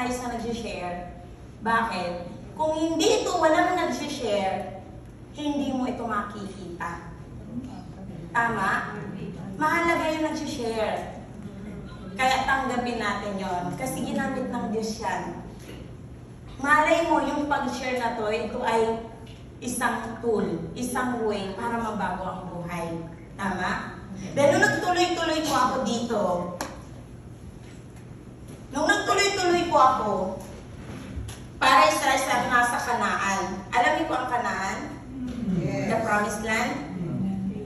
maayos na nag-share. Bakit? Kung hindi ito walang nag-share, hindi mo ito makikita. Tama? Mahalaga yung nag-share. Kaya tanggapin natin yon kasi ginamit ng Diyos yan. Malay mo yung pag-share na to, ito ay isang tool, isang way para mabago ang buhay. Tama? Dahil nung nagtuloy-tuloy po ako dito, para isa-isa nasa Kanaan. Alam niyo po ang Kanaan? Yes. The Promised Land?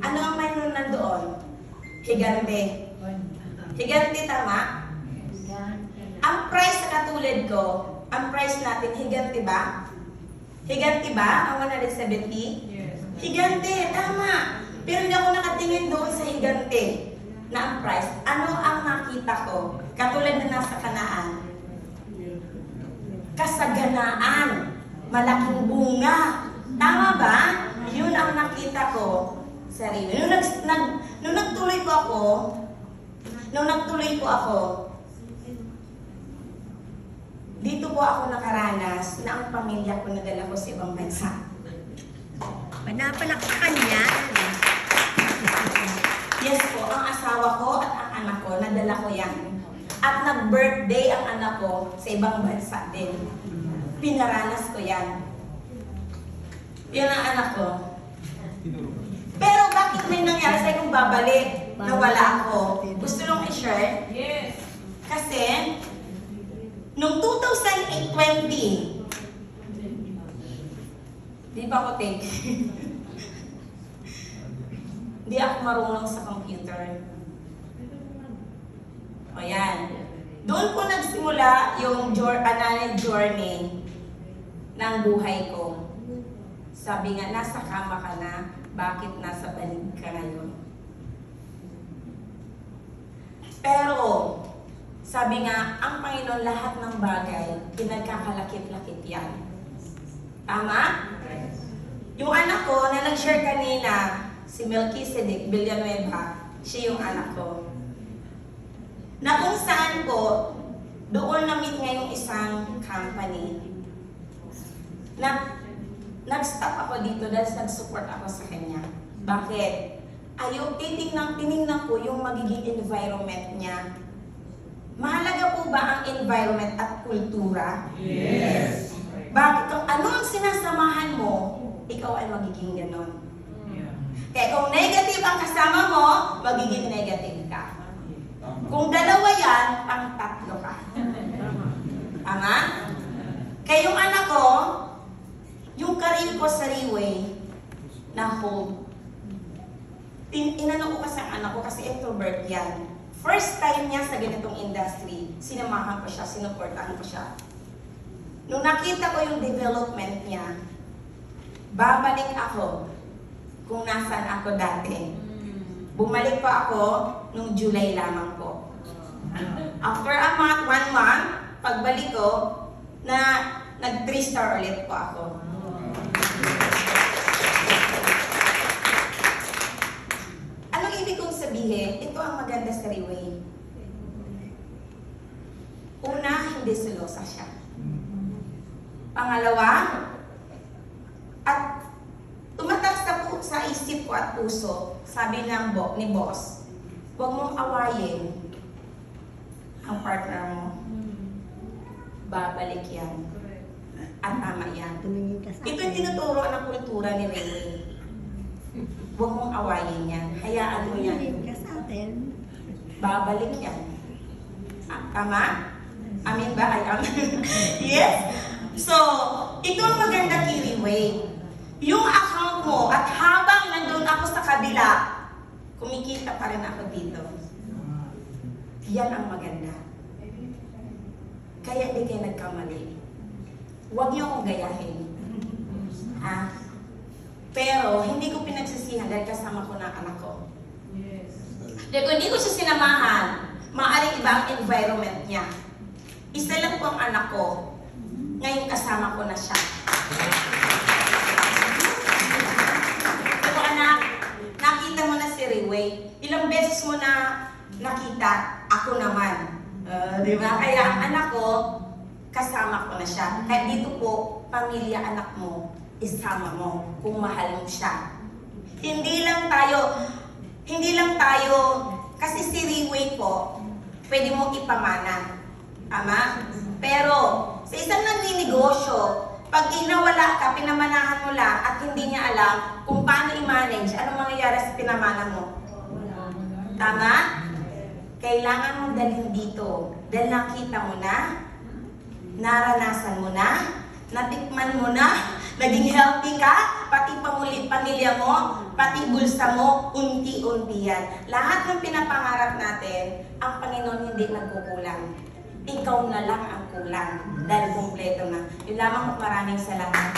Ano ang mayroon nandoon? Higante. Higante, tama? Ang price sa katulad ko, ang price natin, higante ba? Higante ba? Ang 170? Yes. Higante, tama. Pero hindi ako nakatingin doon sa higante na ang price. Ano ang nakita ko? Katulad na nasa Kanaan. Kasaganaan. Malaking bunga. Tama ba? Yun ang nakita ko sa sarili. Nung nagtuloy po ako, dito po ako nakaranas na ang pamilya ko nadala ko sa ibang bansa. Panapalakpakan niya. Yes po, ang asawa ko at ang anak ko, nadala ko yan. At nag-birthday ang anak ko sa ibang bansa din. Pinaranas ko yan. Yan ang anak ko. Pero bakit may nangyari sa'yo kung babalik? Nawala ako. Gusto nung i-share? Yes. Kasi, noong 2020, di pa ako take. Di ako marunong sa computer. O yan. Doon po nagsimula yung journey ng buhay ko. Sabi nga, nasa kama ka na, bakit nasa banig ka ngayon? Pero, sabi nga, ang Panginoon lahat ng bagay, pinagkakalakit-lakit yan. Tama? Yung anak ko na nag-share kanina, si Melchizedek Villanueva, siya yung anak ko. Na kung saan po, doon na-meet nga yung isang company. Nag-stop ako dito dahil nag-support ako sa kanya. Bakit? Tinignan ko yung magiging environment niya. Mahalaga po ba ang environment at kultura? Yes. Bakit? Kung ano ang sinasamahan mo, ikaw ay magiging ganon. Kaya kung negative ang kasama mo, magiging negative ka. Kung dalawa yan, pang tatlo ka. Tama? Kaya yung anak ko, yung career ko sa Riway, na hold. Inano ko kasi ang anak ko kasi introvert yan. First time niya sa ganitong industry, sinamahan ko siya, sinuportahan ko siya. Nung nakita ko yung development niya, babalik ako kung nasaan ako dati. Bumalik pa ako nung July lamang po. After a month, 1 month, pagbalik ko, nag 3-star ulit po ako. Anong ibig kong sabihin? Ito ang maganda sa Riway. Una, hindi selosa siya. Pangalawa, at tumatak sa isip ko at puso, sabi ni boss, huwag mong awayin ang partner mo. Babalik yan. At tama yan. Ito yung tinuturo ng kultura ni Raymond. Huwag mong awayin yan. Hayaan mo yan. Babalik yan. Tama? Amin ba? Ay, amin. Yes? So, ito ang maganda Kiriway. Yung account mo, at habang nandun ako sa kabila, kumikita pa rin ako dito. Yan ang maganda. Kaya di kayo nagkamali. Huwag niyo akong gayahin. Ha? Pero, hindi ko pinagsisihan dahil kasama ko na anak ko. Yes. Dahil kung hindi ko siya sinamahan, maaaring iba ang environment niya. Isa lang po ang anak ko. Ngayon kasama ko na siya. Pero anak, nakita mo na si Riway. Ilang beses mo na nakita, ako naman. Di ba? Kaya ang anak ko, kasama ko na siya. Kaya dito po, pamilya anak mo, isama mo kung mahal mo siya. Hindi lang tayo, kasi si Riway po, pwede mo ipamana. Tama? Pero, sa isang nagninegosyo, pag inawala ka, pinamanahan mo lang at hindi niya alam kung paano i-manage, anong mangyayari sa pinamana mo? Tama? Kailangan mong dalhin dito. Dahil nakita mo na, naranasan mo na, natikman mo na, naging healthy ka, pati pamilya mo, pati bulsa mo, unti-unti yan. Lahat ng pinapangarap natin, ang Panginoon hindi nagkukulang. Ikaw na lang ang kulang dahil kumpleto na. Yun lamang, maraming salamat.